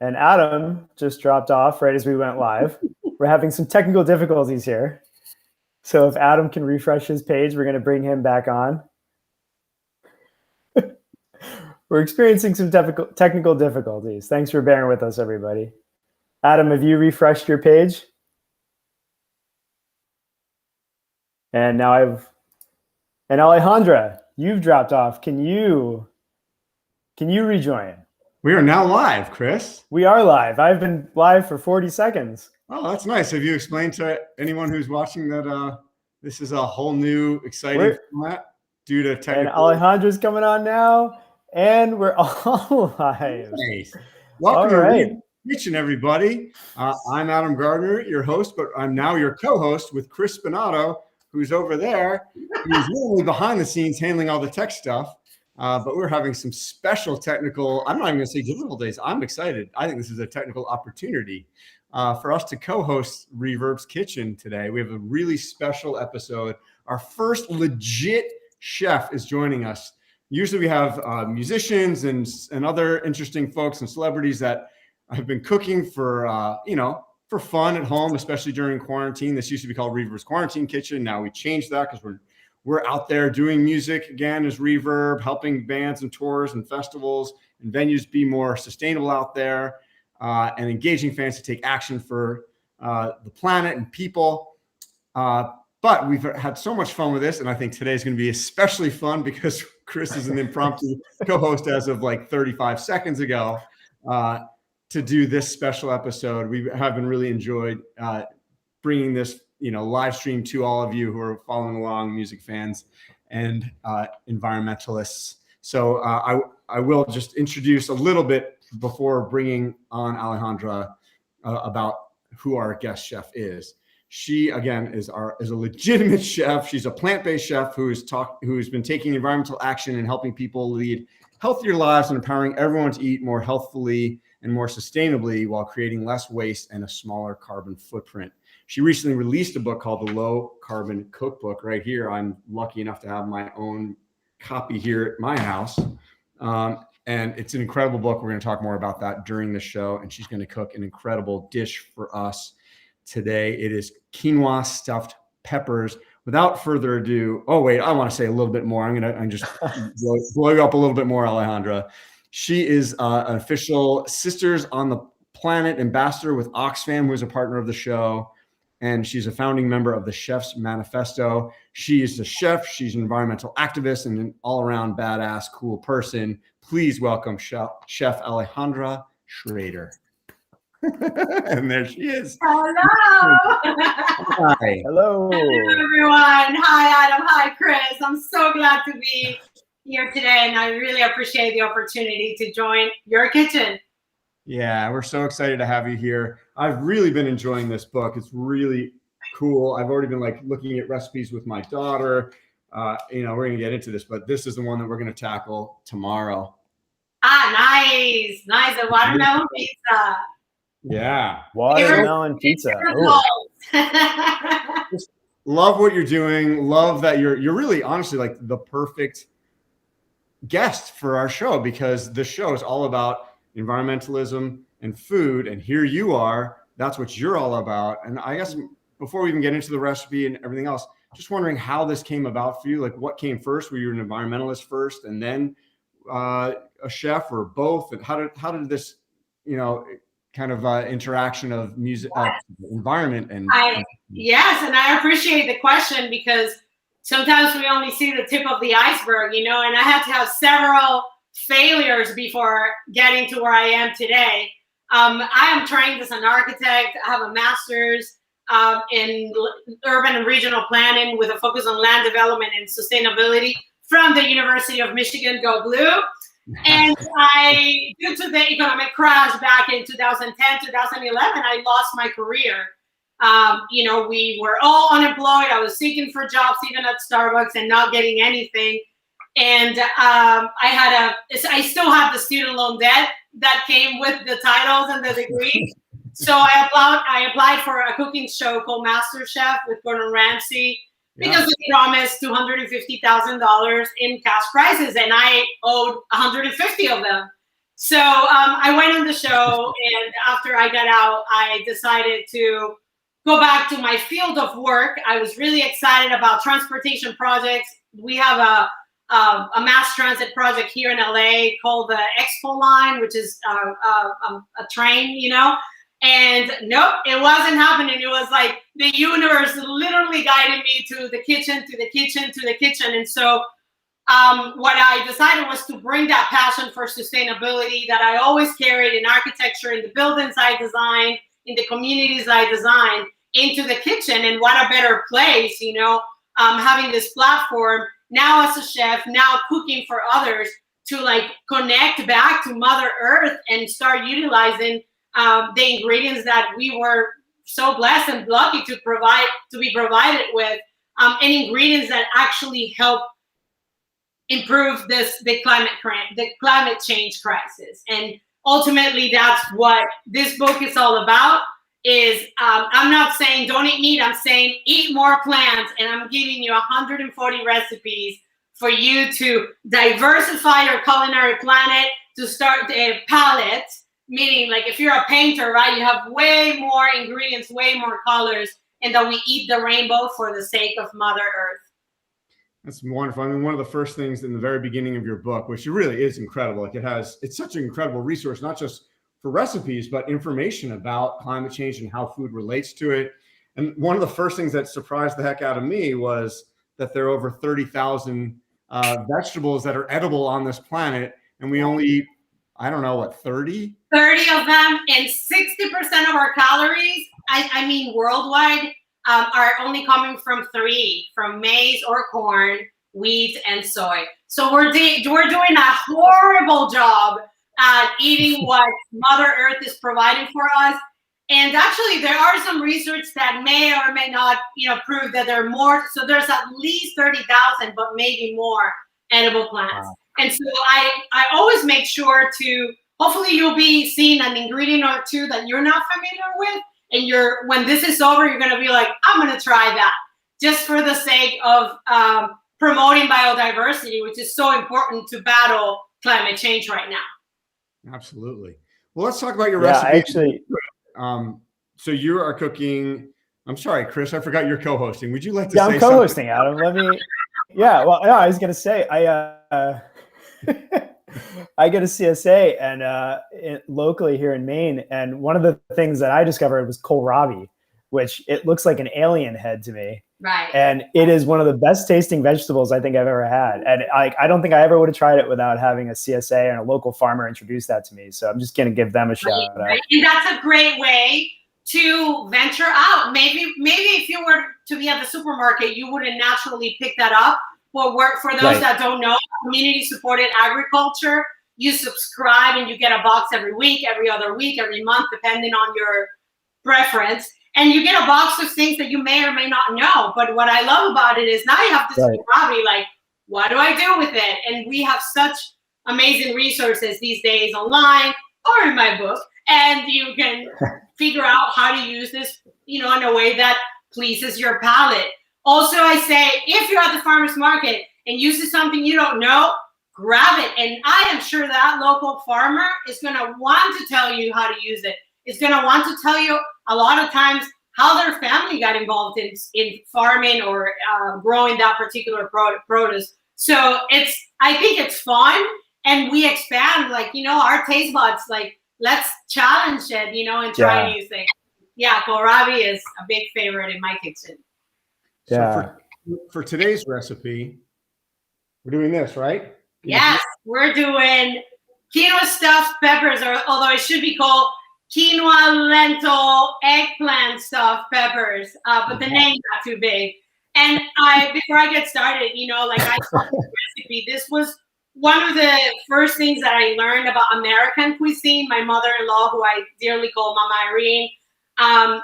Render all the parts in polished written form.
And Adam just dropped off right as we went live. We're having some technical difficulties here. So if Adam can refresh his page, we're going to bring him back on. We're experiencing some technical difficulties. Thanks for bearing with us, everybody. Adam, have you refreshed your page? And now and Alejandra, you've dropped off. Can you rejoin? We are now live, Chris. We are live. I've been live for 40 seconds. Oh, that's nice. Have you explained to anyone who's watching that this is a whole new exciting format due to technical? And Alejandra's coming on now, and we're all live. Nice. Welcome to Reverb Kitchen, everybody. I'm Adam Gardner, your host, but I'm now your co-host with Chris Spinato, who's over there. He's normally behind the scenes handling all the tech stuff. But we're having some special technical, I'm not even going to say difficulties. I'm excited. I think this is a technical opportunity for us to co-host Reverb's Kitchen today. We have a really special episode. Our first legit chef is joining us. Usually we have musicians and other interesting folks and celebrities that have been cooking for, for fun at home, especially during quarantine. This used to be called Reverb's Quarantine Kitchen. Now we changed that because we're out there doing music again as Reverb, helping bands and tours and festivals and venues be more sustainable out there and engaging fans to take action for the planet and people. But we've had so much fun with this, and I think today's going to be especially fun because Chris is an impromptu co-host as of like 35 seconds ago to do this special episode. We have been really enjoyed bringing this live stream to all of you who are following along, music fans and environmentalists. So I will just introduce a little bit before bringing on Alejandra about who our guest chef is. She, again, is a legitimate chef. She's a plant-based chef who's been taking environmental action and helping people lead healthier lives and empowering everyone to eat more healthfully and more sustainably while creating less waste and a smaller carbon footprint. She recently released a book called The Low Carbon Cookbook. Right here, I'm lucky enough to have my own copy here at my house. And it's an incredible book. We're going to talk more about that during the show. And she's going to cook an incredible dish for us today. It is quinoa stuffed peppers. Without further ado, oh, wait, I want to say a little bit more. I'm just blow you up a little bit more, Alejandra. She is an official Sisters on the Planet ambassador with Oxfam, who is a partner of the show. And she's a founding member of the Chef's Manifesto. She is a chef. She's an environmental activist and an all-around badass, cool person. Please welcome Chef Alejandra Schrader. And there she is. Hello. Hi. Hello. Hello, everyone. Hi, Adam. Hi, Chris. I'm so glad to be here today, and I really appreciate the opportunity to join your kitchen. Yeah, we're so excited to have you here. I've really been enjoying this book. It's really cool. I've already been looking at recipes with my daughter. We're going to get into this, but this is the one that we're going to tackle tomorrow. Nice. The watermelon pizza. Yeah. Watermelon pizza. Just love what you're doing. Love that you're really honestly like the perfect guest for our show, because the show is all about environmentalism and food, and here you are. That's what you're all about. And I guess before we even get into the recipe and everything else, just wondering how this came about for you. Like, what came first? Were you an environmentalist first and then a chef, or both? And how did this kind of interaction of music, environment and yes, and I appreciate the question, because sometimes we only see the tip of the iceberg, and I had to have several failures before getting to where I am today. I am trained as an architect. I have a master's in urban and regional planning with a focus on land development and sustainability from the University of Michigan, Go Blue. And due to the economic crash back in 2010, 2011, I lost my career. We were all unemployed. I was seeking for jobs, even at Starbucks, and not getting anything. And I still have the student loan debt that came with the titles and the degree. So I applied for a cooking show called Master Chef with Gordon Ramsay, because they promised $250,000 in cash prizes, and I owed 150 of them. So I went on the show, and after I got out, I decided to go back to my field of work. I was really excited about transportation projects. We have a mass transit project here in LA called the Expo Line, which is a train, you know. And nope, it wasn't happening. It was like the universe literally guided me to the kitchen, to the kitchen, to the kitchen. And so what I decided was to bring that passion for sustainability that I always carried in architecture, in the buildings I designed, in the communities I designed, into the kitchen. And what a better place, you know, having this platform now as a chef, now cooking for others, to like connect back to Mother Earth and start utilizing the ingredients that we were so blessed and lucky to be provided with, and ingredients that actually help improve the climate change crisis. And ultimately, that's what this book is all about. Is I'm not saying don't eat meat, I'm saying eat more plants, and I'm giving you 140 recipes for you to diversify your culinary planet, to start a palette. Meaning, like, if you're a painter, right, you have way more ingredients, way more colors, and that we eat the rainbow for the sake of Mother Earth. That's wonderful. I mean, one of the first things in the very beginning of your book, which really is incredible, like it's such an incredible resource, not just for recipes, but information about climate change and how food relates to it. And one of the first things that surprised the heck out of me was that there are over 30,000 vegetables that are edible on this planet, and we only eat, I don't know, what, 30? 30 of them, and 60% of our calories, I mean worldwide, are only coming from from maize or corn, wheat, and soy. So we're doing a horrible job at eating what Mother Earth is providing for us. And actually, there are some research that may or may not, you know, prove that there are more. So there's at least 30,000, but maybe more edible plants. Wow. And so I always make sure to, hopefully you'll be seeing an ingredient or two that you're not familiar with. And when this is over, you're going to be like, I'm going to try that, just for the sake of promoting biodiversity, which is so important to battle climate change right now. Absolutely. Well, let's talk about your recipe. Actually, so you are cooking. I'm sorry, Chris, I forgot you're co-hosting. Would you like to say something? I'm co-hosting, Adam. Let me. Yeah. Well, yeah, I was going to say I get a CSA and locally here in Maine, and one of the things that I discovered was kohlrabi, which it looks like an alien head to me. Right. And it is one of the best tasting vegetables I think I've ever had. And I don't think I ever would have tried it without having a CSA and a local farmer introduce that to me. So I'm just going to give them a shout out. Right. And that's a great way to venture out. Maybe if you were to be at the supermarket, you wouldn't naturally pick that up. But for those that don't know, community supported agriculture, you subscribe and you get a box every week, every other week, every month, depending on your preference. And you get a box of things that you may or may not know. But what I love about it is now you have this kohlrabi, like, what do I do with it? And we have such amazing resources these days online or in my book. And you can figure out how to use this, you know, in a way that pleases your palate. Also, I say, if you're at the farmer's market and you see something you don't know, grab it. And I am sure that local farmer is going to want to tell you how to use it. It's going to want to tell you a lot of times how their family got involved in farming or growing that particular produce. So I think it's fun, and we expand, like, you know, our taste buds, like, let's challenge it, you know, and try new things. Yeah, kohlrabi is a big favorite in my kitchen. Yeah. So for today's recipe, we're doing this, right? Yes, we're doing quinoa stuffed peppers, or although it should be called quinoa, lentil, eggplant stuffed peppers, but the name's not too big. And before I get started, you know, like, I saw this recipe. This was one of the first things that I learned about American cuisine. My mother-in-law, who I dearly call Mama Irene,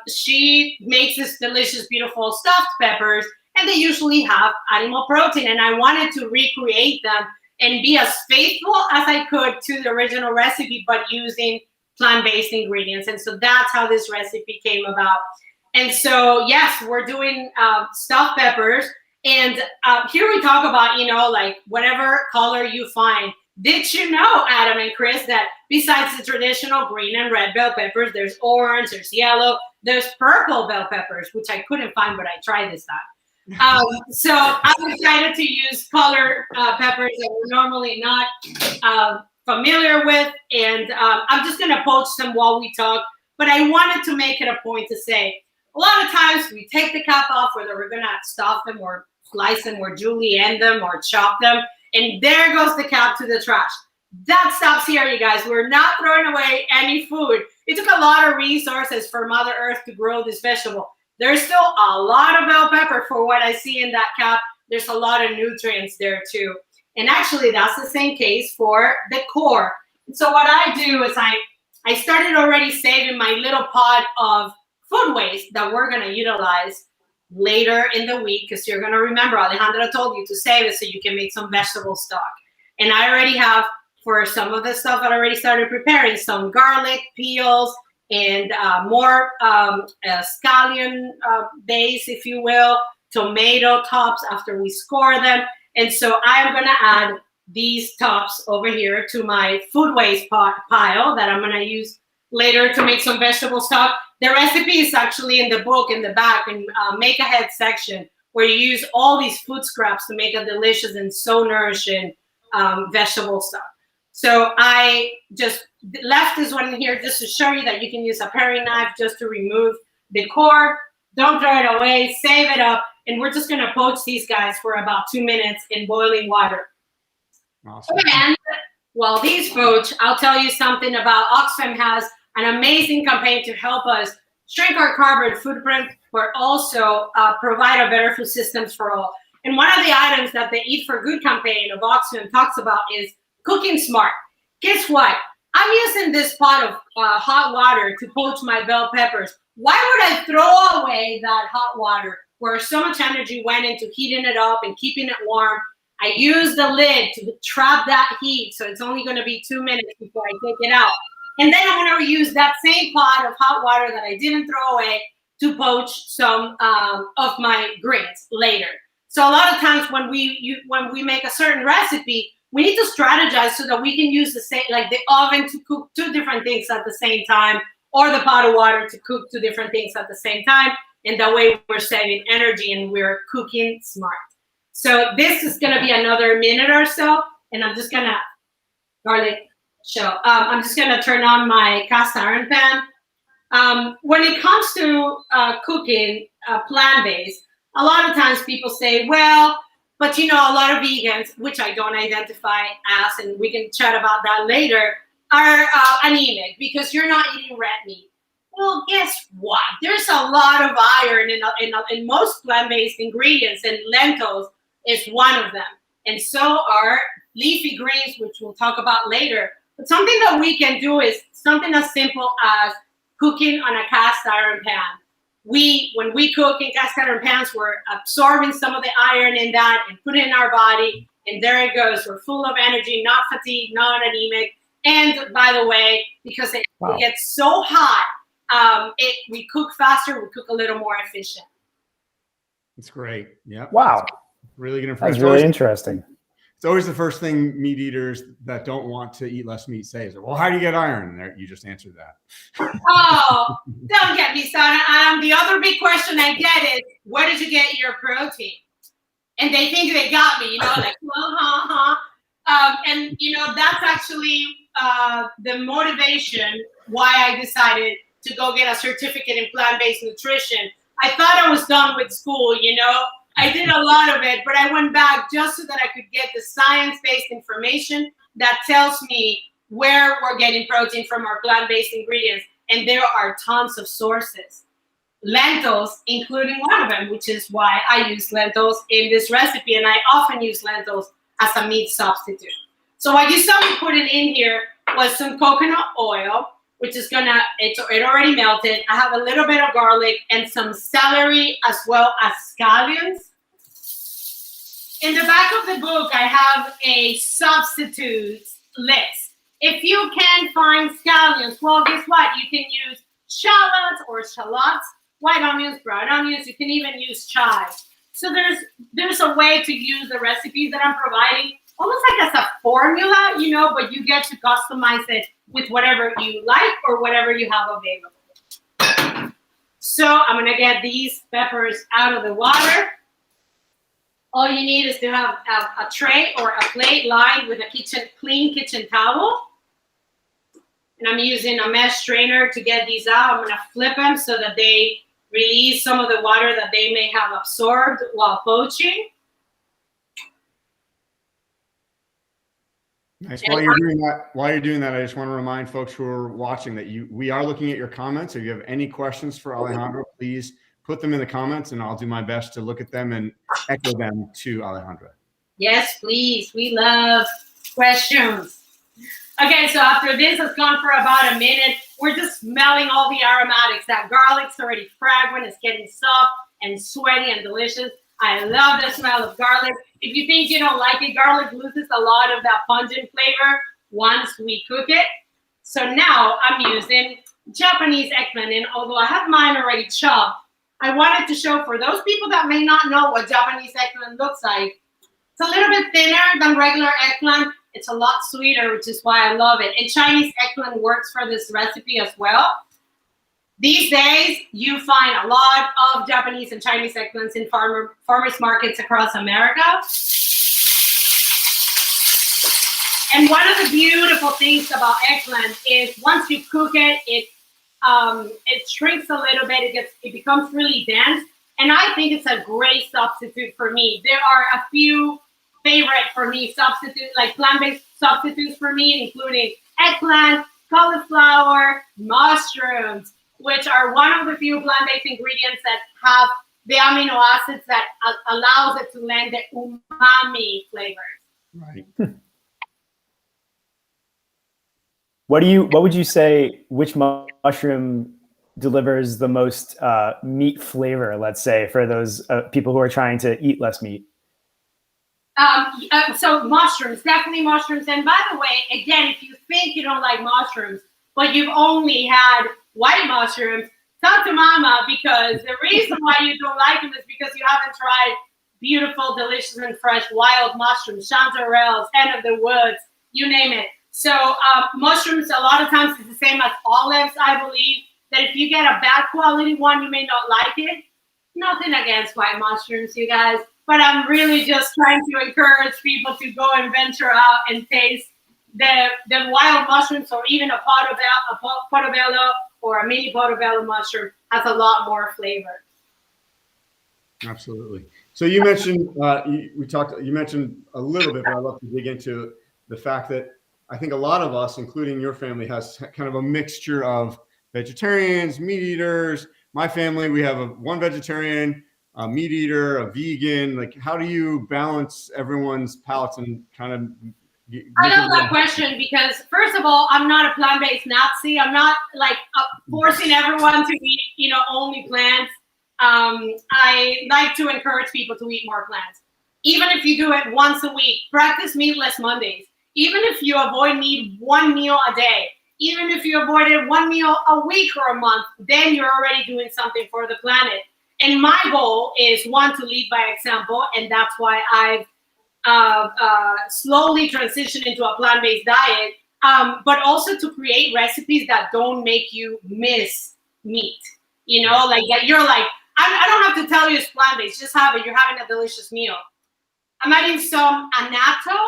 she makes this delicious, beautiful stuffed peppers, and they usually have animal protein. And I wanted to recreate them and be as faithful as I could to the original recipe, but using plant-based ingredients. And so that's how this recipe came about. And so, yes, we're doing stuffed peppers. And here we talk about, you know, like, whatever color you find. Did you know, Adam and Chris, that besides the traditional green and red bell peppers, there's orange, there's yellow, there's purple bell peppers, which I couldn't find, but I tried this time. So I'm excited to use colored peppers that we're normally not familiar with. And I'm just going to poach them while we talk. But I wanted to make it a point to say, a lot of times we take the cap off, whether we're going to stuff them or slice them or julienne them or chop them. And there goes the cap to the trash. That stops here, you guys. We're not throwing away any food. It took a lot of resources for Mother Earth to grow this vegetable. There's still a lot of bell pepper for what I see in that cap. There's a lot of nutrients there too. And actually, that's the same case for the core. And so what I do is I started already saving my little pot of food waste that we're going to utilize later in the week, because you're going to remember Alejandra told you to save it so you can make some vegetable stock. And I already have, for some of the stuff that I already started preparing, some garlic peels and more scallion base, if you will, tomato tops after we score them. And so I'm going to add these tops over here to my food waste pile that I'm going to use later to make some vegetable stock. The recipe is actually in the book in the back in Make Ahead section, where you use all these food scraps to make a delicious and so nourishing vegetable stock. So I just left this one here just to show you that you can use a paring knife just to remove the core. Don't throw it away, save it up. And we're just gonna poach these guys for about 2 minutes in boiling water. Awesome. And while these poach, I'll tell you something about Oxfam has an amazing campaign to help us shrink our carbon footprint, but also provide a better food systems for all. And one of the items that the Eat for Good campaign of Oxfam talks about is cooking smart. Guess what? I'm using this pot of hot water to poach my bell peppers. Why would I throw away that hot water where so much energy went into heating it up and keeping it warm? I use the lid to trap that heat, so it's only going to be 2 minutes before I take it out. And then I'm going to use that same pot of hot water that I didn't throw away to poach some of my greens later. So a lot of times when we make a certain recipe, we need to strategize so that we can use the same, like the oven to cook 2 different things at the same time, or the pot of water to cook 2 different things at the same time. And that way we're saving energy and we're cooking smart. So this is going to be another minute or so, and I'm just going to I'm just going to turn on my cast iron pan. When it comes to cooking plant-based, a lot of times people say, well, but you know, a lot of vegans, which I don't identify as, and we can chat about that later, are anemic because you're not eating red meat. Well, guess what? There's a lot of iron in most plant-based ingredients, and lentils is one of them. And so are leafy greens, which we'll talk about later. But something that we can do is something as simple as cooking on a cast iron pan. When we cook in cast iron pans, we're absorbing some of the iron in that and put it in our body, and there it goes. We're full of energy, not fatigued, not anemic. And by the way, because it gets so hot, we cook faster, we cook a little more efficient. That's great. Yeah. Wow. Really good information. That's really interesting. It's always the first thing meat eaters that don't want to eat less meat say is, well, how do you get iron? And there, you just answered that. Oh, don't get me started. The other big question I get is, where did you get your protein? And they think they got me, like, well, and, that's actually the motivation why I decided to go get a certificate in plant-based nutrition. I thought I was done with school, I did a lot of it, but I went back just so that I could get the science-based information that tells me where we're getting protein from our plant-based ingredients. And there are tons of sources. Lentils, including one of them, which is why I use lentils in this recipe. And I often use lentils as a meat substitute. So what you saw me putting in here was some coconut oil, which is it already melted. I have a little bit of garlic and some celery as well as scallions. In the back of the book, I have a substitutes list. If you can't find scallions, well, guess what? You can use shallots or shallots, white onions, brown onions. You can even use chives. So there's a way to use the recipes that I'm providing almost like as a formula, you know, but you get to customize it with whatever you like or whatever you have available. So I'm gonna get these peppers out of the water. All you need is to have a tray or a plate lined with a clean kitchen towel. And I'm using a mesh strainer to get these out. I'm gonna flip them so that they release some of the water that they may have absorbed while poaching. Nice. While you're doing that, I just want to remind folks who are watching that we are looking at your comments. If you have any questions for Alejandra, please put them in the comments, and I'll do my best to look at them and echo them to Alejandra. Yes, please. We love questions. Okay, so after this has gone for about a minute, we're just smelling all the aromatics. That garlic's already fragrant. It's getting soft and sweaty and delicious. I love the smell of garlic. If you think you don't like it, garlic loses a lot of that pungent flavor once we cook it. So now I'm using Japanese eggplant, and although I have mine already chopped, I wanted to show for those people that may not know what Japanese eggplant looks like. It's a little bit thinner than regular eggplant. It's a lot sweeter, which is why I love it. And Chinese eggplant works for this recipe as well. These days, you find a lot of Japanese and Chinese eggplants in farmers markets across America. And one of the beautiful things about eggplant is once you cook it, it shrinks a little bit. It becomes really dense. And I think it's a great substitute for meat. There are a few favorite for me substitutes, like plant-based substitutes for meat, including eggplant, cauliflower, mushrooms, which are one of the few plant-based ingredients that have the amino acids that allows it to lend the umami flavors. Right. What would you say, which mushroom delivers the most meat flavor, let's say, for those people who are trying to eat less meat? So mushrooms, definitely mushrooms. And by the way, again, if you think you don't like mushrooms, but you've only had white mushrooms, talk to mama, because the reason why you don't like them is because you haven't tried beautiful, delicious, and fresh wild mushrooms, chanterelles, hen of the woods, you name it. So mushrooms, a lot of times it's the same as olives, I believe, that if you get a bad quality one, you may not like it. Nothing against white mushrooms, you guys, but I'm really just trying to encourage people to go and venture out and taste the wild mushrooms, or even a portobello or a mini portobello mushroom has a lot more flavor. Absolutely. So you mentioned you mentioned a little bit, but I'd love to dig into the fact that I think a lot of us, including your family, has kind of a mixture of vegetarians, meat eaters. My family, we have one vegetarian, a meat eater, a vegan. Like, how do you balance everyone's palates and kind of? I love that question because, first of all, I'm not a plant-based Nazi. I'm not like forcing everyone to eat, only plants. I like to encourage people to eat more plants. Even if you do it once a week, practice meatless Mondays. Even if you avoid meat one meal a day, even if you avoid it one meal a week or a month, then you're already doing something for the planet. And my goal is, one, to lead by example, and that's why I've slowly transitioned into a plant-based diet, but also to create recipes that don't make you miss meat. Like that you're like, I don't have to tell you it's plant-based, just have it. You're having a delicious meal. I'm adding some annatto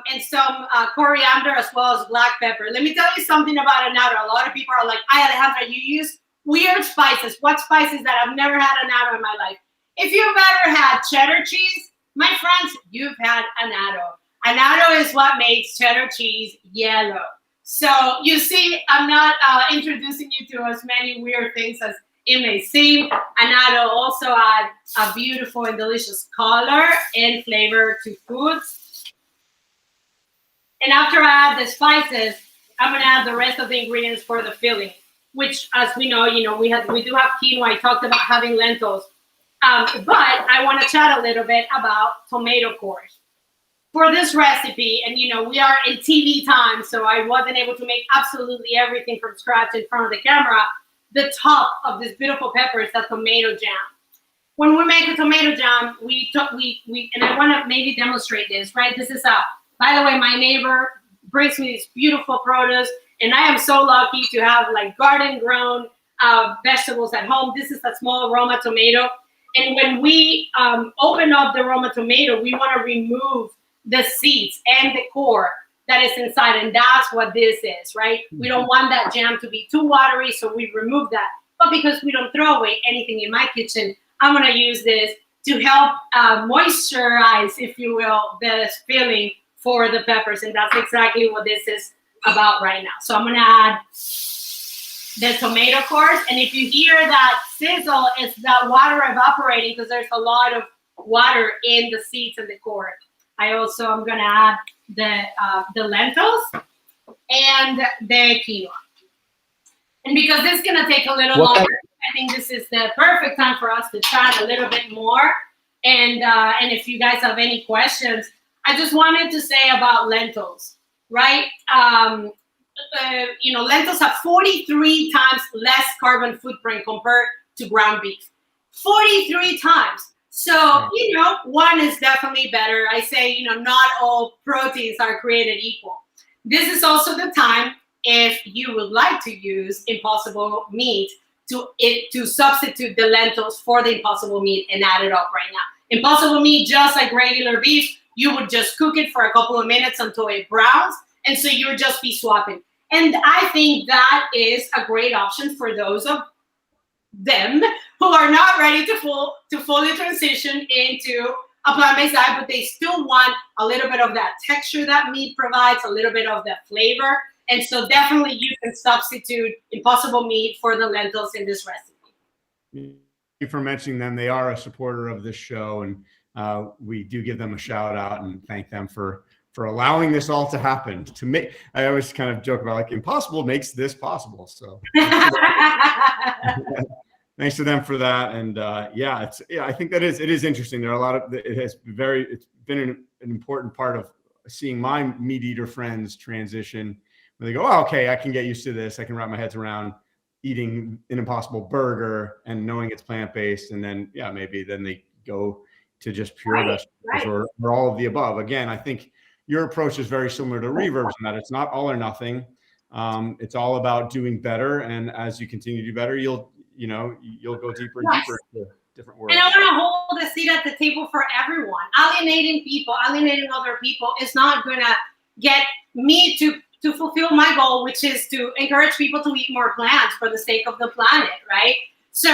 and some coriander, as well as black pepper. Let me tell you something about annatto. A lot of people are like, Alejandra, you use weird spices. What spices that I've never had annatto in my life? If you've ever had cheddar cheese, my friends, you've had annatto. Annatto is what makes cheddar cheese yellow. So you see, I'm not introducing you to as many weird things as it may seem. Annatto also adds a beautiful and delicious color and flavor to foods. And after I add the spices, I'm gonna add the rest of the ingredients for the filling, which, as we know, we do have quinoa. I talked about having lentils. But I want to chat a little bit about tomato cores. For this recipe, and we are in TV time, so I wasn't able to make absolutely everything from scratch in front of the camera. The top of this beautiful pepper is a tomato jam. when we make a tomato jam, and I want to maybe demonstrate this, right? This is by the way, my neighbor brings me this beautiful produce, and I am so lucky to have like garden grown vegetables at home. This is a small Roma tomato. And when we open up the Roma tomato, we want to remove the seeds and the core that is inside. And that's what this is, right? We don't want that jam to be too watery, so we remove that. But because we don't throw away anything in my kitchen, I'm going to use this to help moisturize, if you will, the filling for the peppers. And that's exactly what this is about right now. So I'm going to add the tomato cores. And if you hear that sizzle, it's that water evaporating because there's a lot of water in the seeds and the core. I'm going to add the lentils and the quinoa. And because it's going to take a little longer, I think this is the perfect time for us to chat a little bit more. And if you guys have any questions, I just wanted to say about lentils, right? Lentils have 43 times less carbon footprint compared to ground beef. 43 times. So, one is definitely better. I say, not all proteins are created equal. This is also the time, if you would like to use Impossible meat, to substitute the lentils for the Impossible meat and add it up right now. Impossible meat, just like regular beef, you would just cook it for a couple of minutes until it browns, and so you would just be swapping. And I think that is a great option for those of them who are not ready to fully transition into a plant-based diet, but they still want a little bit of that texture that meat provides, a little bit of that flavor. And so definitely you can substitute Impossible meat for the lentils in this recipe. Thank you for mentioning them. They are a supporter of this show, and we do give them a shout out and thank them for allowing this all to happen. I always kind of joke about like Impossible makes this possible. So thanks to them for that. And I think it is interesting. There are a lot of, it's been an important part of seeing my meat eater friends transition. Where they go, oh, okay, I can get used to this. I can wrap my head around eating an Impossible burger and knowing it's plant-based. And then, maybe then they go to just pure vegetables or all of the above. Again, I think your approach is very similar to REVERB's in that it's not all or nothing. It's all about doing better. And as you continue to do better, you'll go deeper and deeper into different worlds. And I want to hold a seat at the table for everyone. Alienating other people is not going to get me to fulfill my goal, which is to encourage people to eat more plants for the sake of the planet, right? So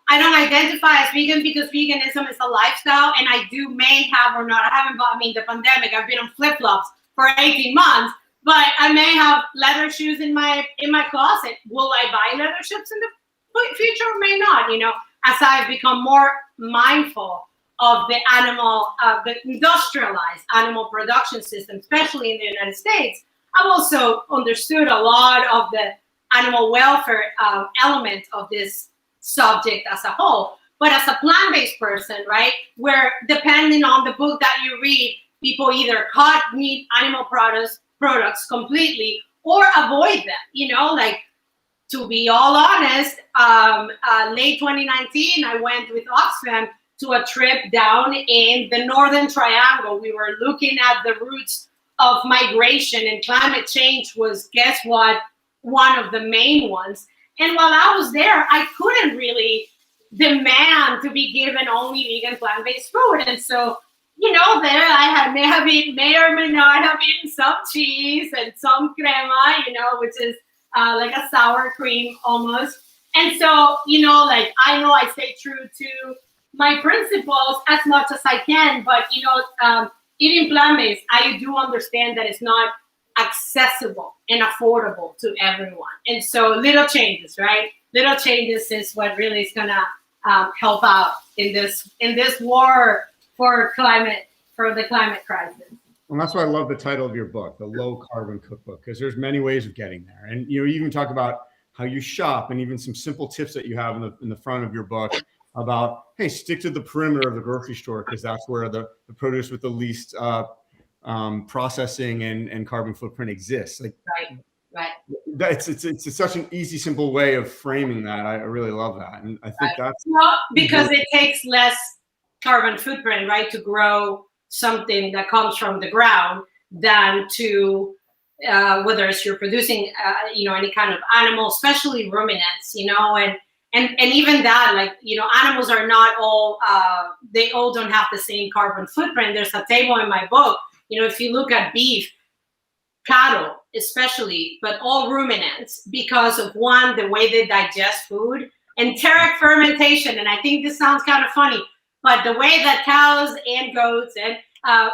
I don't identify as vegan because veganism is a lifestyle, and I may have or not. I haven't bought, the pandemic, I've been on flip-flops for 18 months, but I may have leather shoes in my closet. Will I buy leather shoes in the future? May not, as I've become more mindful of the the industrialized animal production system, especially in the United States. I've also understood a lot of the animal welfare element of this subject as a whole. But as a plant-based person, right, where depending on the book that you read, people either cut meat, animal products completely or avoid them, to be all honest, late 2019, I went with Oxfam to a trip down in the Northern Triangle. We were looking at the roots of migration, and climate change was, guess what, one of the main ones. And while I was there, I couldn't really demand to be given only vegan plant-based food. And so, there I may or may not have eaten some cheese and some crema, which is like a sour cream almost. And so, I know I stay true to my principles as much as I can, but, eating plant-based, I do understand that it's not accessible and affordable to everyone. And so little changes, right? Little changes is what really is going to help out in this war for the climate crisis. And that's why I love the title of your book, The Low Carbon Cookbook, because there's many ways of getting there. And you even talk about how you shop and even some simple tips that you have in the front of your book about, hey, stick to the perimeter of the grocery store because that's where the produce with the least processing and carbon footprint exists. Right. It's such an easy, simple way of framing that. I really love that, and I think that's because it takes less carbon footprint, right, to grow something that comes from the ground than to whether it's you're producing any kind of animal, especially ruminants, and even that, like, animals are not all they all don't have the same carbon footprint. There's a table in my book. If you look at beef, cattle especially, but all ruminants, because of one, the way they digest food, enteric fermentation. And I think this sounds kind of funny, but the way that cows and goats and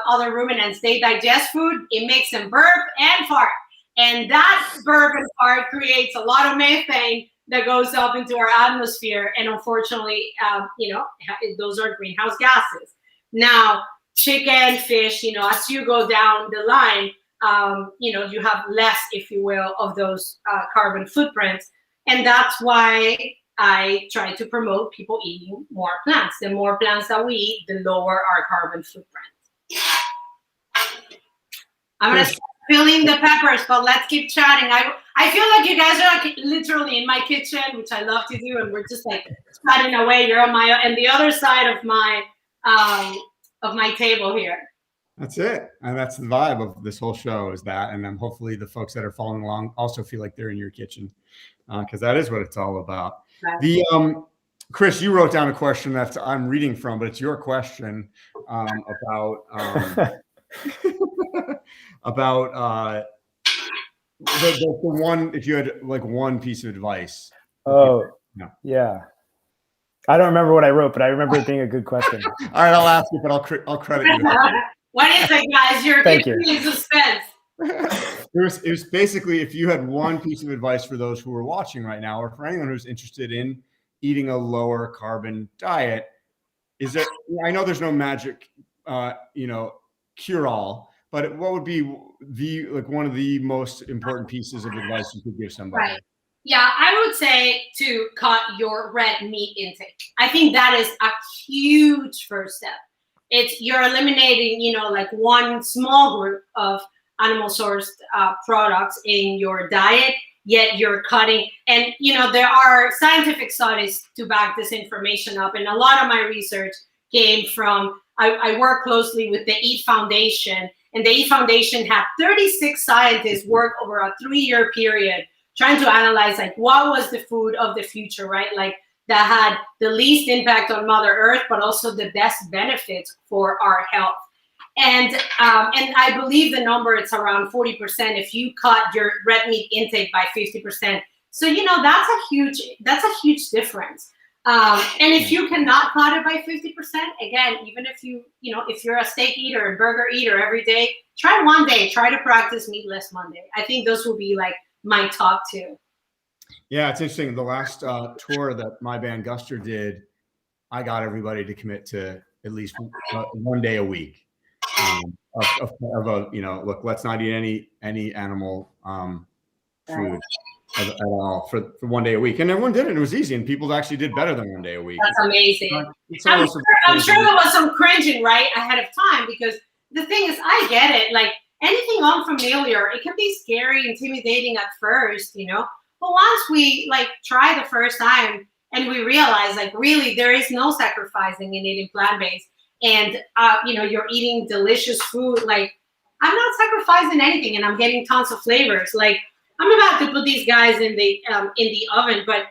other ruminants, they digest food, it makes them burp and fart. And that burp and fart creates a lot of methane that goes up into our atmosphere. And unfortunately, those are greenhouse gases. Now, chicken, fish, as you go down the line, you have less, if you will, of those carbon footprints. And that's why I try to promote people eating more plants. The more plants that we eat, the lower our carbon footprint. I'm going to start filling the peppers, but let's keep chatting. I feel like you guys are literally in my kitchen, which I love to do, and we're just like chatting away. You're on the other side of my table here. That's it. And that's the vibe of this whole show, is that. And then hopefully the folks that are following along also feel like they're in your kitchen, because that is what it's all about. Right. Chris, you wrote down a question that I'm reading from, but it's your question about about the one, if you had like one piece of advice. Yeah. I don't remember what I wrote, but I remember it being a good question. All right, I'll ask you, but I'll credit you. What is it, guys? You're keeping me in suspense. It was basically, if you had one piece of advice for those who are watching right now, or for anyone who's interested in eating a lower carbon diet, is there? I know there's no magic, cure all, but what would be one of the most important pieces of advice you could give somebody? Right. Yeah, I would say to cut your red meat intake. I think that is a huge first step. You're eliminating, like one small group of animal sourced products in your diet, yet you're cutting. And, there are scientific studies to back this information up. And a lot of my research came from, I work closely with the EAT Foundation, and the EAT Foundation had 36 scientists work over a 3-year period trying to analyze, like, what was the food of the future, right? Like, that had the least impact on Mother Earth, but also the best benefits for our health. And I believe the number, it's around 40% if you cut your red meat intake by 50%. So, that's a huge difference. And if you cannot cut it by 50%, again, even if if you're a steak eater and burger eater every day, try one day, try to practice meatless Monday. I think those will be like my top 2. Yeah, it's interesting. The last tour that my band Guster did, I got everybody to commit to at least one day a week of look, let's not eat any animal food at all for one day a week. And everyone did it. It was easy, and people actually did better than one day a week. That's amazing. I'm sure there was some cringing right ahead of time, because the thing is, I get it. Like, anything unfamiliar, it can be scary, intimidating at first, But once we try the first time and we realize, really there is no sacrificing in eating plant-based, and you're eating delicious food. Like, I'm not sacrificing anything, and I'm getting tons of flavors. Like, I'm about to put these guys in the oven, but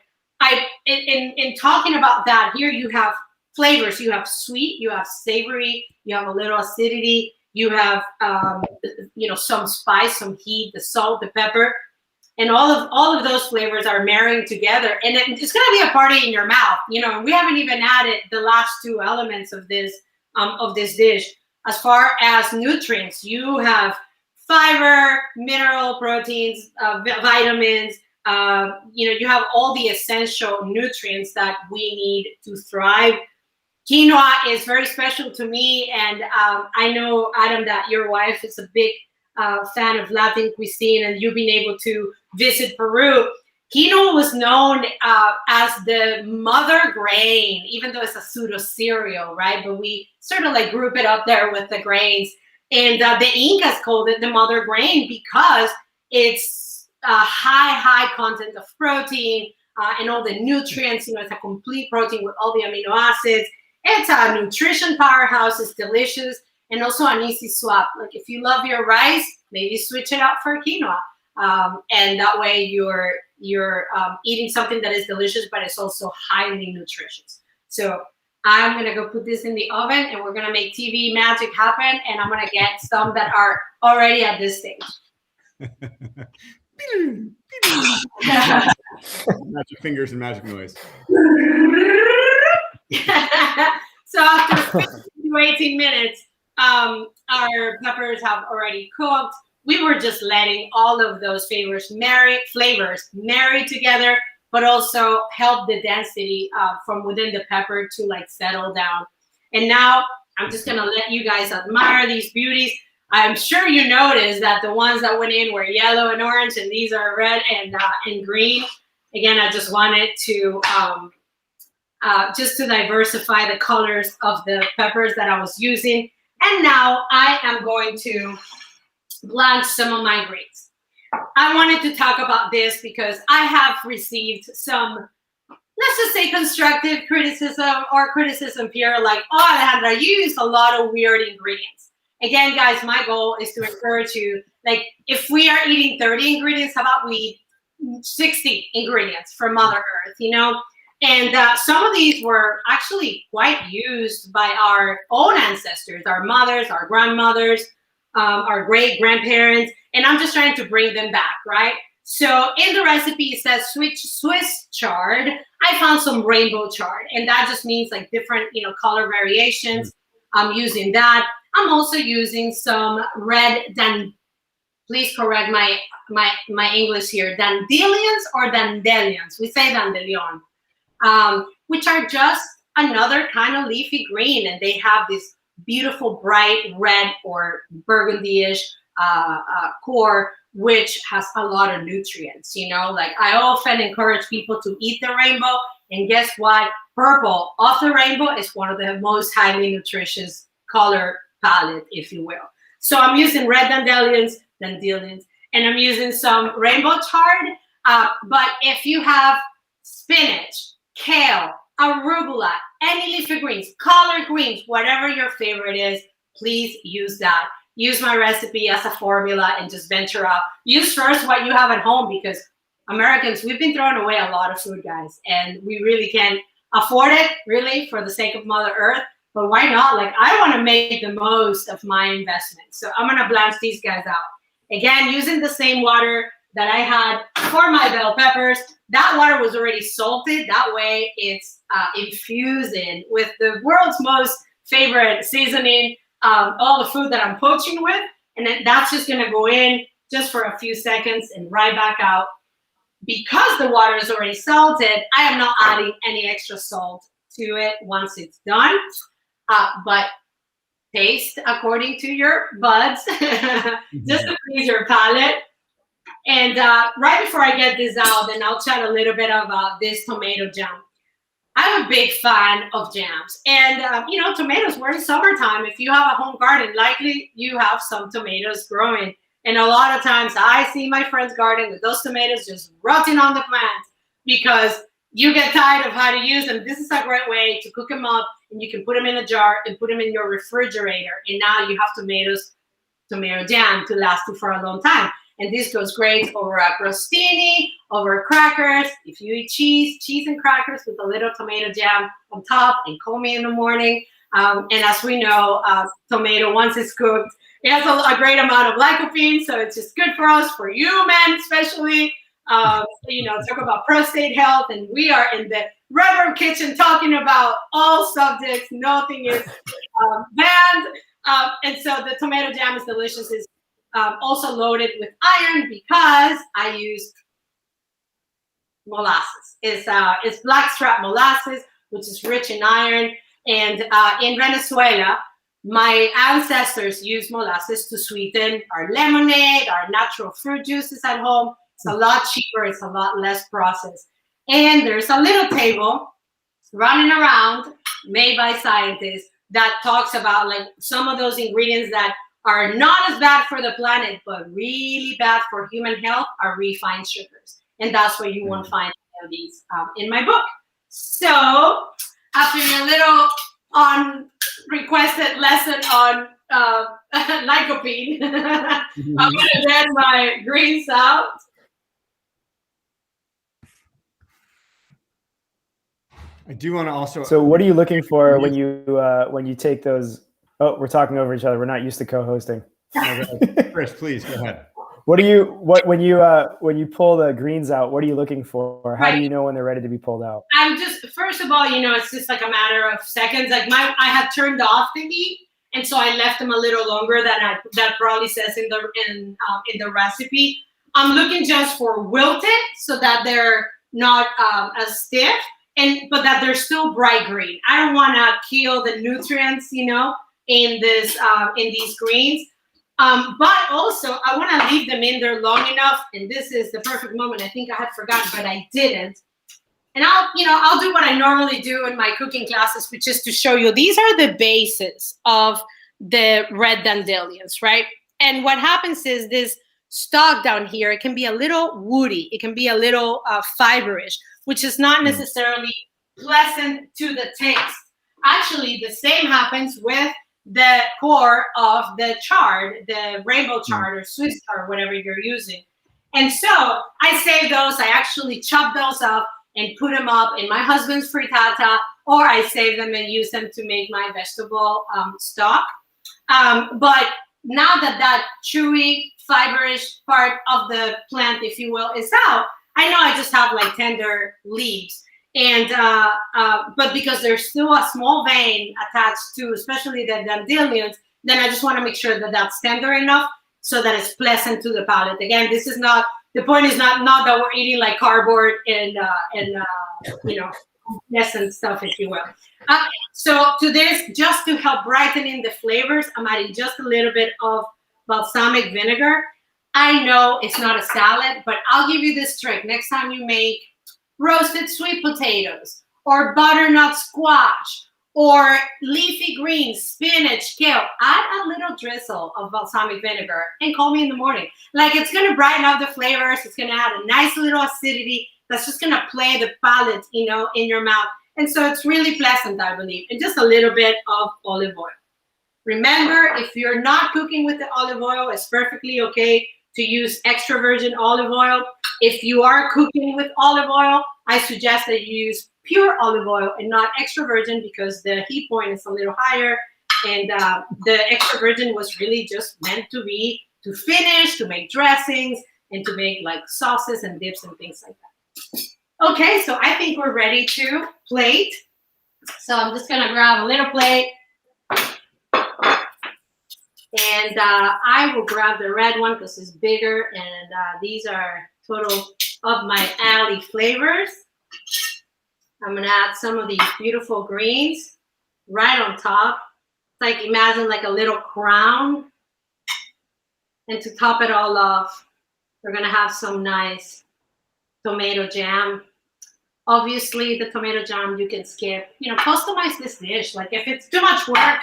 in talking about that, here you have flavors. You have sweet, you have savory, you have a little acidity, you have some spice, some heat, the salt, the pepper. And all of those flavors are marrying together, and it's going to be a party in your mouth. We haven't even added the last 2 elements of this dish. As far as nutrients, you have fiber, mineral, proteins, vitamins. You have all the essential nutrients that we need to thrive. Quinoa is very special to me, and I know, Adam, that your wife is a big fan of Latin cuisine, and you've been able to visit Peru. Quinoa was known as the mother grain, even though it's a pseudo cereal, right? But we sort of group it up there with the grains. And the Incas called it the mother grain because it's high content of protein and all the nutrients. You know, it's a complete protein with all the amino acids. It's a nutrition powerhouse. It's delicious, and also an easy swap. Like if you love your rice, maybe switch it out for quinoa, and that way you're eating something that is delicious, but it's also highly nutritious. So I'm gonna go put this in the oven, and we're gonna make TV magic happen. And I'm gonna get some that are already at this stage. Magic fingers and magic noise. So after 15 to 18 minutes, our peppers have already cooked. We were just letting all of those flavors marry together, but also help the density from within the pepper to like settle down. And now I'm just gonna let you guys admire these beauties. I'm sure you noticed that the ones that went in were yellow and orange, and these are red and green. Again, I just wanted to just to diversify the colors of the peppers that I was using. And now I am going to blanch some of my greens. I wanted to talk about this because I have received some, let's just say, constructive criticism or criticism here, like, oh, Alejandra, you use a lot of weird ingredients. Again, guys, my goal is to encourage you, like, if we are eating 30 ingredients, how about we eat 60 ingredients from Mother Earth, you know? And some of these were actually quite used by our own ancestors, our mothers, our grandmothers, our great-grandparents, and I'm just trying to bring them back, right? So in the recipe, it says Swiss chard. I found some rainbow chard, and that just means like different, you know, color variations. I'm using that. I'm also using some red please correct my English here, dandelions or dandelions. We say dandelion, which are just another kind of leafy green, and they have this beautiful bright red or burgundy-ish core, which has a lot of nutrients. You know, like I often encourage people to eat the rainbow, and guess what? Purple of the rainbow is one of the most highly nutritious color palette, if you will. So I'm using red dandelions, and I'm using some rainbow chard. But if you have spinach, kale, arugula, any leafy greens, collard greens, whatever your favorite is, please use that. Use my recipe as a formula and just venture out. Use first what you have at home, because Americans, we've been throwing away a lot of food, guys, and we really can't afford it, really, for the sake of Mother Earth. But why not? Like, I want to make the most of my investment. So I'm going to blanch these guys out. Again, using the same water that I had for my bell peppers. That water was already salted. That way it's infusing with the world's most favorite seasoning, all the food that I'm poaching with. And then that's just going to go in just for a few seconds and right back out. Because the water is already salted, I am not adding any extra salt to it once it's done. But taste according to your buds, just to please your palate. And right before I get this out, then I'll chat a little bit about this tomato jam. I'm a big fan of jams. And, you know, tomatoes, we're in summertime. If you have a home garden, likely you have some tomatoes growing. And a lot of times I see my friend's garden with those tomatoes just rotting on the plant because you get tired of how to use them. This is a great way to cook them up, and you can put them in a jar and put them in your refrigerator. And now you have tomato jam to last you for a long time. And this goes great over a crostini, over crackers. If you eat cheese and crackers with a little tomato jam on top, and call me in the morning. And as we know, tomato, once it's cooked, it has a great amount of lycopene, so it's just good for us, for you men especially. You know, talk about prostate health, and we are in the REVERB kitchen talking about all subjects. Nothing is banned. And so the tomato jam is delicious. It's also loaded with iron because I use molasses. It's blackstrap molasses, which is rich in iron. And in Venezuela, my ancestors used molasses to sweeten our lemonade, our natural fruit juices at home. It's a lot cheaper. It's a lot less processed. And there's a little table running around made by scientists that talks about like some of those ingredients that are not as bad for the planet, but really bad for human health are refined sugars. And that's what you won't find in these in my book. So after your little requested lesson on lycopene, I'm gonna get my greens out. I do want to also. So what are you looking for when you take those? Oh, we're talking over each other. We're not used to co-hosting. Chris, please go ahead. When you pull the greens out, what are you looking for? How do you know when they're ready to be pulled out? I'm just, first of all, it's just like a matter of seconds. Like I had turned off the heat, and so I left them a little longer than that probably says in the recipe. I'm looking just for wilted so that they're not as stiff, but that they're still bright green. I don't want to kill the nutrients, in these greens. But also I want to leave them in there long enough, and this is the perfect moment. I think I had forgotten, but I didn't. And I'll do what I normally do in my cooking classes, which is to show you these are the bases of the red dandelions, right? And what happens is this stalk down here, it can be a little woody, it can be a little fiberish, which is not necessarily pleasant to the taste. Actually, the same happens with the core of the chard, the rainbow chard or Swiss chard, whatever you're using. And so I save those. I actually chop those up and put them up in my husband's frittata, or I save them and use them to make my vegetable stock. But now that chewy, fiberish part of the plant, if you will, is out, I know I just have like tender leaves. And but because there's still a small vein attached to, especially the dandelions, then I just want to make sure that that's tender enough so that it's pleasant to the palate. Again, this is not, the point is not that we're eating like cardboard and pleasant stuff, if you will. So to this, just to help brighten in the flavors, I'm adding just a little bit of balsamic vinegar. I know it's not a salad, but I'll give you this trick. Next time you make roasted sweet potatoes or butternut squash or leafy greens, spinach, kale, add a little drizzle of balsamic vinegar and call me in the morning. Like, it's going to brighten up the flavors. It's going to add a nice little acidity that's just going to play the palate, in your mouth. And so it's really pleasant, I believe. And just a little bit of olive oil. Remember, if you're not cooking with the olive oil, it's perfectly okay to use extra virgin olive oil. If you are cooking with olive oil, I suggest that you use pure olive oil and not extra virgin, because the heat point is a little higher, and the extra virgin was really just meant to finish, to make dressings, and to make like sauces and dips and things like that. Okay, so I think we're ready to plate. So I'm just gonna grab a little plate, and I will grab the red one because it's bigger, and these are total up my alley flavors. I'm gonna add some of these beautiful greens right on top. It's like, imagine like a little crown. And to top it all off, we're gonna have some nice tomato jam. Obviously, the tomato jam you can skip. Customize this dish. Like, if it's too much work,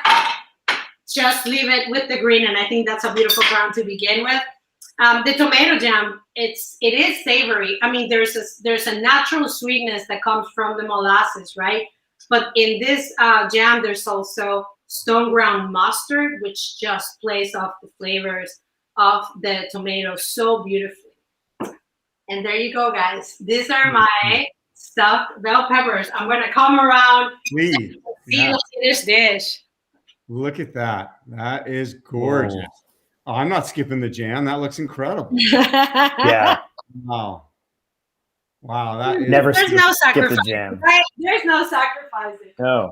just leave it with the green, and I think that's a beautiful brown to begin with. The tomato jam, it is savory. I mean, there's a natural sweetness that comes from the molasses, right? But in this jam, there's also stone ground mustard, which just plays off the flavors of the tomato so beautifully. And there you go, guys. These are my stuffed bell peppers. I'm gonna come around. Please. See the finished dish. Look at that. That is gorgeous. Whoa. Oh, I'm not skipping the jam. That looks incredible. Yeah. Wow. That is, never There's no sacrifice. The jam. Right? There's no sacrificing. No.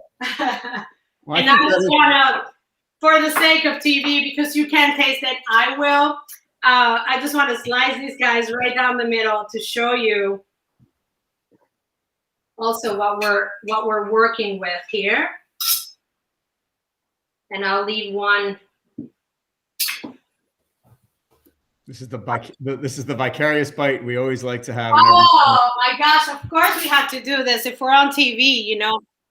Well, and I just want to, for the sake of TV, because you can't taste it, I will. I just want to slice these guys right down the middle to show you also what we're working with here. And I'll leave one. This is the vicarious bite we always like to have. Oh my gosh! Of course we have to do this if we're on TV,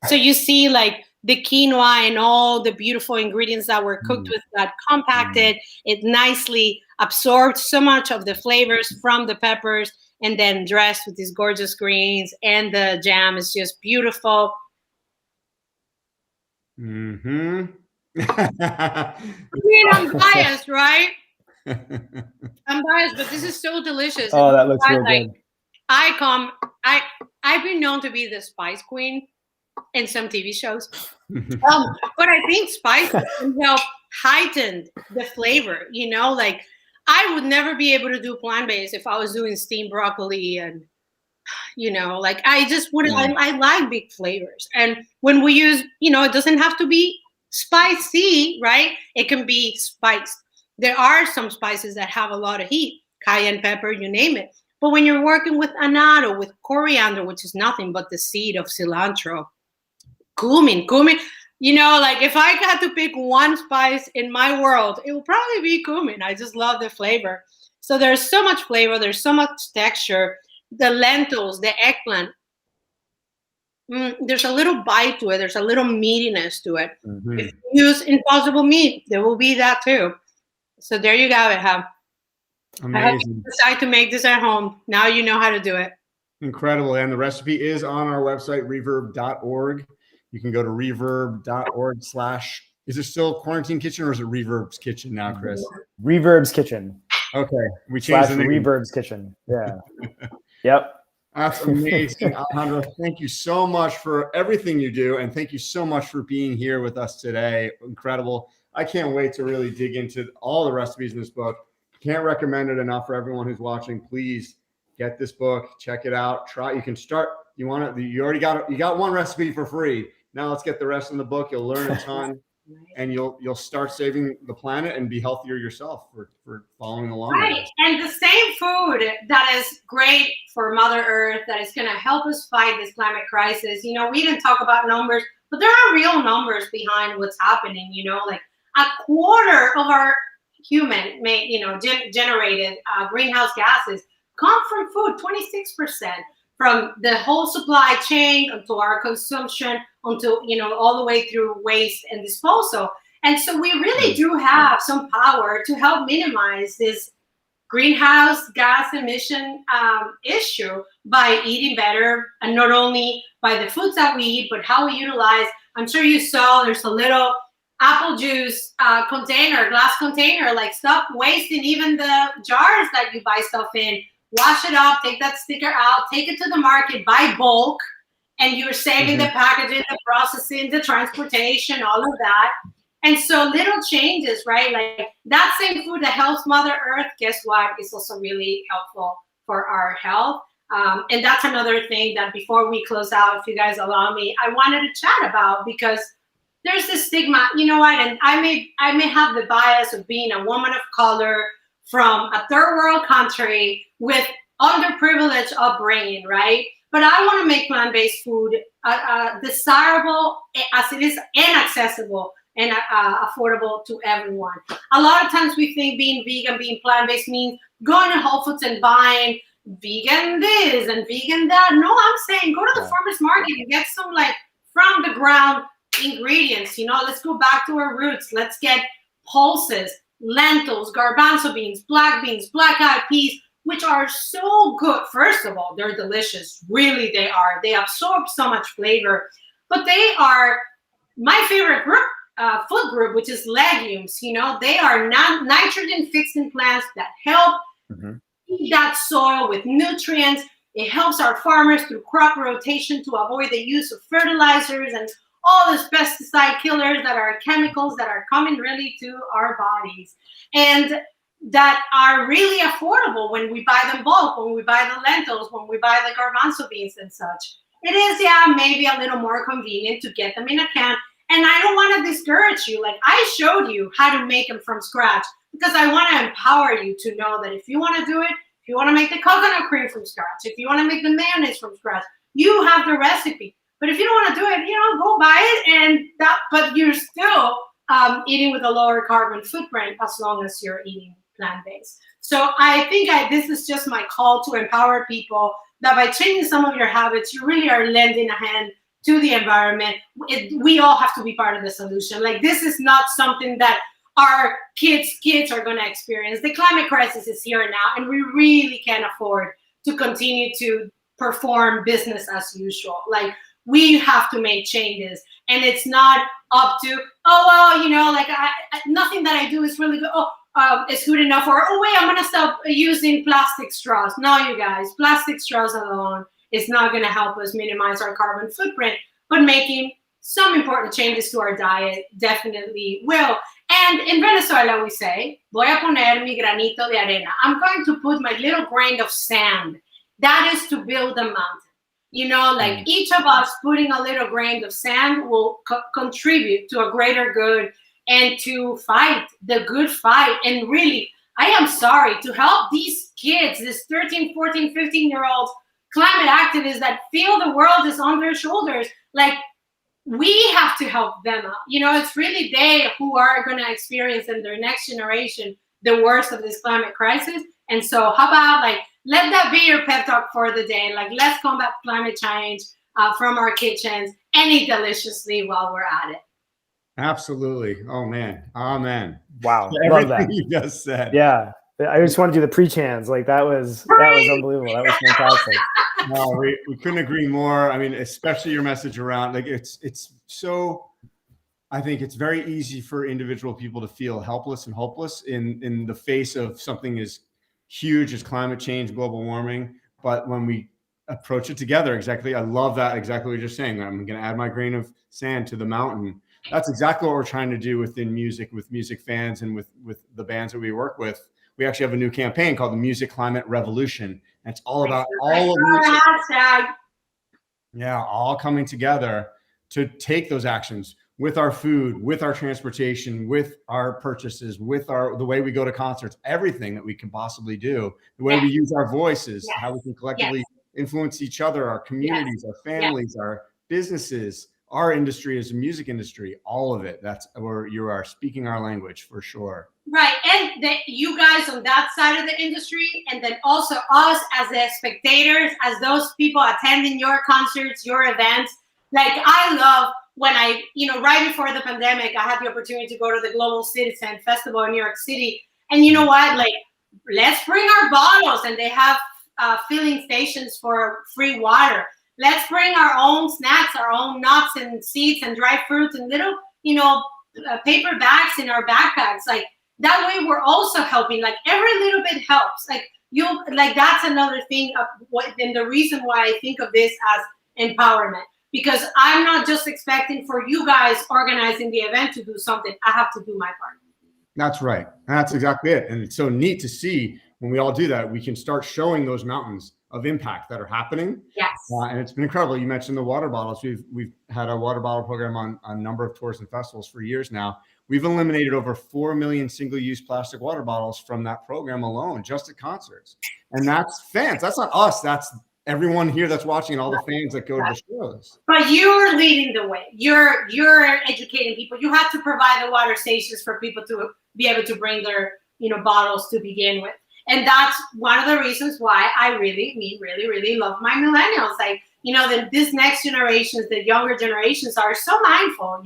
So you see like the quinoa and all the beautiful ingredients that were cooked with that compacted. It nicely absorbed so much of the flavors from the peppers, and then dressed with these gorgeous greens, and the jam is just beautiful. Mm-hmm. I mean, I'm biased, right? I'm biased, but this is so delicious. Oh, that looks real like, good. I've been known to be the spice queen in some TV shows. But I think spice can help heighten the flavor, you know, like I would never be able to do plant-based if I was doing steamed broccoli and, you know, like I just wouldn't, I like big flavors. And when we use, you know, it doesn't have to be spicy, right? It can be spiced. There are some spices that have a lot of heat, cayenne pepper, you name it. But when you're working with annatto, with coriander, which is nothing but the seed of cilantro, cumin, you know, like if I had to pick one spice in my world, it will probably be cumin. I just love the flavor. So there's so much flavor. There's so much texture. The lentils, the eggplant, there's a little bite to it. There's a little meatiness to it. If you use Impossible meat, there will be that too. So there you go. Amazing. I hope you decide to make this at home. Now you know how to do it. Incredible. And the recipe is on our website, reverb.org. You can go to reverb.org/ is it still Quarantine Kitchen or is it Reverb's Kitchen now, Chris? Reverb's Kitchen. Okay. We changed the name. Reverb's Kitchen. Yeah. Yep. That's amazing. Alejandra, thank you so much for everything you do. And thank you so much for being here with us today. Incredible. I can't wait to really dig into all the recipes in this book. Can't recommend it enough for everyone who's watching. Please get this book, check it out. Try. You can start. You want to. You already got. You got one recipe for free. Now let's get the rest in the book. You'll learn a ton, and you'll start saving the planet and be healthier yourself for following along. Right, and the same food that is great for Mother Earth, that is going to help us fight this climate crisis. You know, we didn't talk about numbers, but there are real numbers behind what's happening. You know, like a quarter of our human generated greenhouse gases come from food, 26%. From the whole supply chain to our consumption, onto, you know, all the way through waste and disposal. And so we really do have some power to help minimize this greenhouse gas emission issue by eating better, and not only by the foods that we eat, but how we utilize. I'm sure you saw there's a little apple juice container, glass container, like stop wasting even the jars that you buy stuff in. Wash it up, take that sticker out, take it to the market, buy bulk, and you're saving the packaging, the processing, the transportation, all of that. And so little changes, right? Like that same food that helps Mother Earth, guess what? It's also really helpful for our health. And that's another thing that before we close out, if you guys allow me, I wanted to chat about, because there's this stigma, you know what? And I may have the bias of being a woman of color from a third world country with underprivileged upbringing, right? But I want to make plant-based food desirable as it is, and accessible and affordable to everyone. A lot of times we think being vegan, being plant-based means going to Whole Foods and buying vegan this and vegan that. No, I'm saying go to the farmer's market and get some like from the ground ingredients. You know, let's go back to our roots. Let's get pulses, lentils, garbanzo beans, black-eyed peas, which are so good. First of all, they're delicious. Really, they are. They absorb so much flavor. But they are my favorite group, food group, which is legumes. You know, they are nitrogen-fixing plants that help feed that soil with nutrients. It helps our farmers through crop rotation to avoid the use of fertilizers and all these pesticide killers that are chemicals that are coming really to our bodies, and that are really affordable when we buy them bulk, when we buy the lentils, when we buy the garbanzo beans and such. It is, yeah, maybe a little more convenient to get them in a can. And I don't want to discourage you. Like I showed you how to make them from scratch, because I want to empower you to know that if you want to do it, if you want to make the coconut cream from scratch, if you want to make the mayonnaise from scratch, you have the recipe. But if you don't want to do it, you know, go buy it, but you're still eating with a lower carbon footprint as long as you're eating plant-based. So I think this is just my call to empower people that by changing some of your habits, you really are lending a hand to the environment. We all have to be part of the solution. Like, this is not something that our kids are going to experience. The climate crisis is here now, and we really can't afford to continue to perform business as usual. Like, we have to make changes, and it's not up to, oh, well, you know, like nothing that I do is really good. It's good enough, or, oh wait, I'm gonna stop using plastic straws. No, you guys, plastic straws alone is not going to help us minimize our carbon footprint, but making some important changes to our diet definitely will. And in Venezuela, we say, voy a poner mi granito de arena. I'm going to put my little grain of sand. That is to build a mountain. You know, like each of us putting a little grain of sand will contribute to a greater good and to fight the good fight. And really, I am sorry, to help these kids, this 13, 14, 15-year-olds, climate activists that feel the world is on their shoulders, like, we have to help them out. You know, it's really they who are going to experience in their next generation the worst of this climate crisis. And so how about, like, let that be your pep talk for the day. Like, let's combat climate change from our kitchens and eat deliciously while we're at it. Absolutely. Oh, man. Amen. Wow. Everything Love that. you just said. Yeah. I just want to do the pre-chans. Like, that was unbelievable. That was fantastic. No, we couldn't agree more. I mean, especially your message around, like, it's so, I think it's very easy for individual people to feel helpless and hopeless in the face of something as huge as climate change, global warming. But when we approach it together, exactly, I love that, exactly what you're saying. I'm going to add my grain of sand to the mountain. That's exactly what we're trying to do within music, with music fans and with the bands that we work with. We actually have a new campaign called the Music Climate Revolution. And it's all about all of music. Yeah, all coming together to take those actions with our food, with our transportation, with our purchases, with the way we go to concerts, everything that we can possibly do, the way we use our voices, how we can collectively influence each other, our communities, our families, our businesses, our industry as a music industry, all of it. That's where you are speaking our language for sure. Right. And you guys on that side of the industry, and then also us as the spectators, as those people attending your concerts, your events. Like, I love when right before the pandemic, I had the opportunity to go to the Global Citizen Festival in New York City. And you know what? Like, let's bring our bottles, and they have filling stations for free water. Let's bring our own snacks, our own nuts and seeds and dry fruits and little, paper bags in our backpacks. Like, that way we're also helping. Like, every little bit helps. Like, that's another thing of and the reason why I think of this as empowerment, because I'm not just expecting for you guys organizing the event to do something. I have to do my part. That's right. And that's exactly it. And it's so neat to see when we all do that, we can start showing those mountains of impact that are happening. Yes. And it's been incredible. You mentioned the water bottles. We've had a water bottle program on a number of tours and festivals for years now. We've eliminated over 4 million single-use plastic water bottles from that program alone, just at concerts. And that's fans. That's not us. That's everyone here that's watching, and all the fans that go to the shows. But you're leading the way. You're educating people. You have to provide the water stations for people to be able to bring their bottles to begin with. And that's one of the reasons why I really love my millennials. Like, this next generations, the younger generations are so mindful,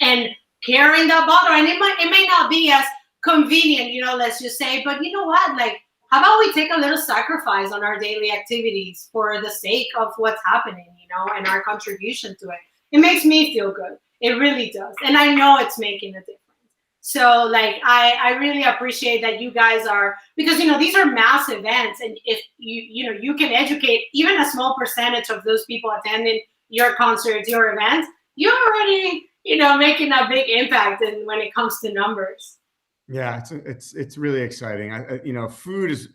and carrying that bottle. And it may not be as convenient, let's just say, but you know what? Like, how about we take a little sacrifice on our daily activities for the sake of what's happening, and our contribution to it. It makes me feel good. It really does. And I know it's making a difference. So, like, I really appreciate that you guys are, because, these are mass events. And if you can educate even a small percentage of those people attending your concerts, your events, you're already, making a big impact when it comes to numbers. Yeah, it's really exciting. Food is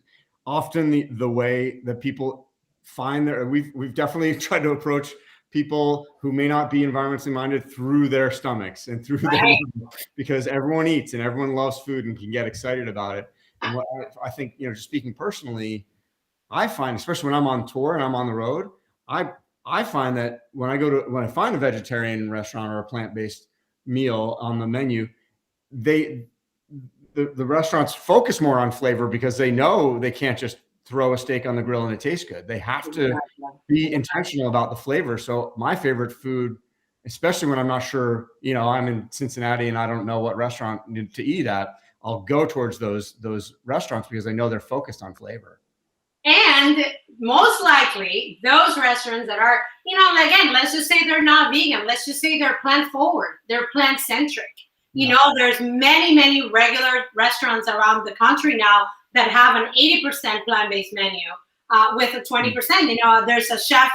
often the way that people find we've definitely tried to approach people who may not be environmentally minded through their stomachs and through because everyone eats and everyone loves food and can get excited about it. And what I think, just speaking personally, I find, especially when I'm on tour and I'm on the road, I find that when I find a vegetarian restaurant or a plant-based meal on the menu, the restaurants focus more on flavor because they know they can't just throw a steak on the grill and it tastes good. They have to be intentional about the flavor. So my favorite food, especially when I'm not sure, you know, I'm in Cincinnati and I don't know what restaurant to eat at, I'll go towards those restaurants because I know they're focused on flavor. And most likely, those restaurants that are, you know, again, let's just say they're not vegan. Let's just say they're plant forward. They're plant centric. You know, there's many regular restaurants around the country now that have an 80% plant-based menu with a 20%. You know, there's a chef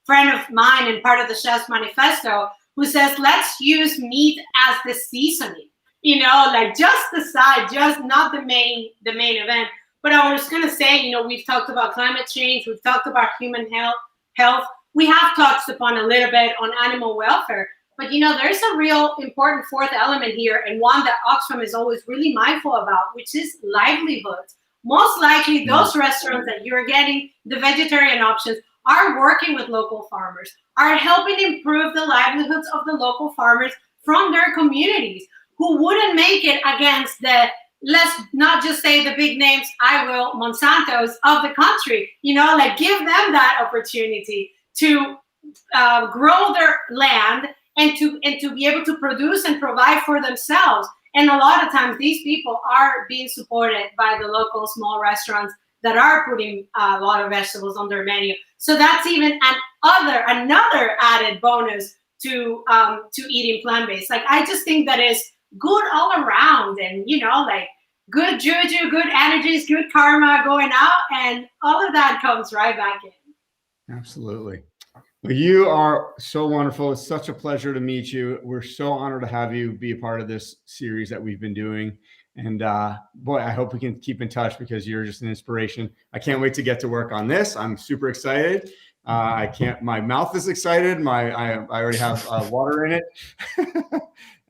friend of mine and part of the Chef's Manifesto who says, let's use meat as the seasoning. You know, like just the side, just not the main event. But I was going to say, you know, we've talked about climate change. We've talked about human health. We have touched upon a little bit on animal welfare. But, you know, there's a real important fourth element here, and one that Oxfam is always really mindful about, which is livelihoods. Most likely those restaurants that you're getting the vegetarian options are working with local farmers, are helping improve the livelihoods of the local farmers from their communities who wouldn't make it against the, let's not just say the big names, Monsantos of the country, you know, like give them that opportunity to grow their land and to be able to produce and provide for themselves. And a lot of times these people are being supported by the local small restaurants that are putting a lot of vegetables on their menu. So that's even another added bonus to eating plant-based. Like, I just think that is good all around, and, you know, like good juju, good energies, good karma going out, and all of that comes right back in. Absolutely. Well, you are so wonderful. It's such a pleasure to meet you. We're so honored to have you be a part of this series that we've been doing. And boy, I hope we can keep in touch because you're just an inspiration. I can't wait to get to work on this. I'm super excited. My mouth is excited. I already have water in it.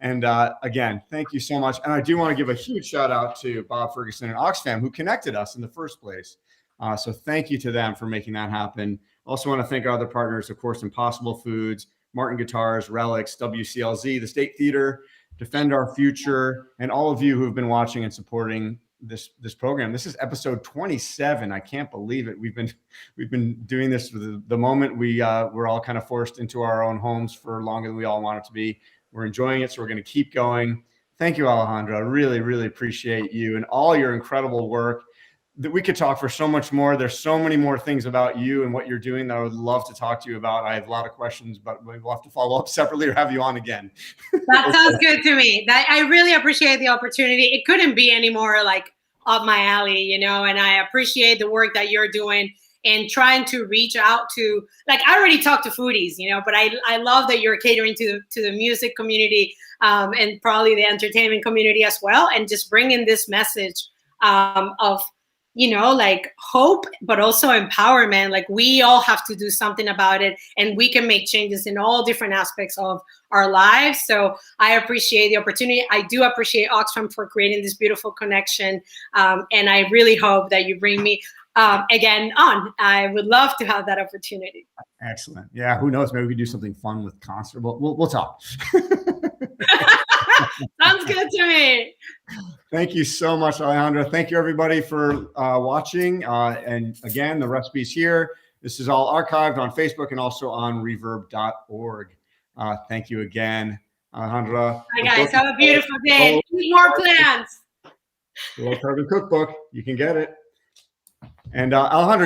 And again, thank you so much. And I do want to give a huge shout out to Bob Ferguson and Oxfam, who connected us in the first place. So thank you to them for making that happen. Also want to thank our other partners, of course, Impossible Foods, Martin Guitars, Relics, WCLZ, the State Theater, Defend Our Future, and all of you who have been watching and supporting this program. This is episode 27. I can't believe it. We've been doing this for the moment we're all kind of forced into our own homes for longer than we all want it to be. We're enjoying it, so we're going to keep going. Thank you, Alejandra. I really, really appreciate you and all your incredible work. That we could talk for so much more. There's so many more things about you and what you're doing that I would love to talk to you about. I have a lot of questions, but we'll have to follow up separately or have you on again. That sounds good to me. I really appreciate the opportunity. It couldn't be any more like up my alley, you know, and I appreciate the work that you're doing and trying to reach out to, like, I already talked to foodies, you know, but I love that you're catering to the music community and probably the entertainment community as well, and just bringing this message of, you know, like hope, but also empowerment. Like, we all have to do something about it, and we can make changes in all different aspects of our lives. So I appreciate the opportunity. I do appreciate Oxfam for creating this beautiful connection. And I really hope that you bring me again on. I would love to have that opportunity. Excellent. Yeah. Who knows? Maybe we can do something fun with concert. We'll talk. Sounds good to me. Thank you so much, Alejandra. Thank you, everybody, for watching. And again, the recipe's here. This is all archived on Facebook and also on reverb.org. Thank you again, Alejandra. Hi, guys. Have a beautiful day. Eat more plants. The Carbon Cookbook. You can get it. And Alejandra,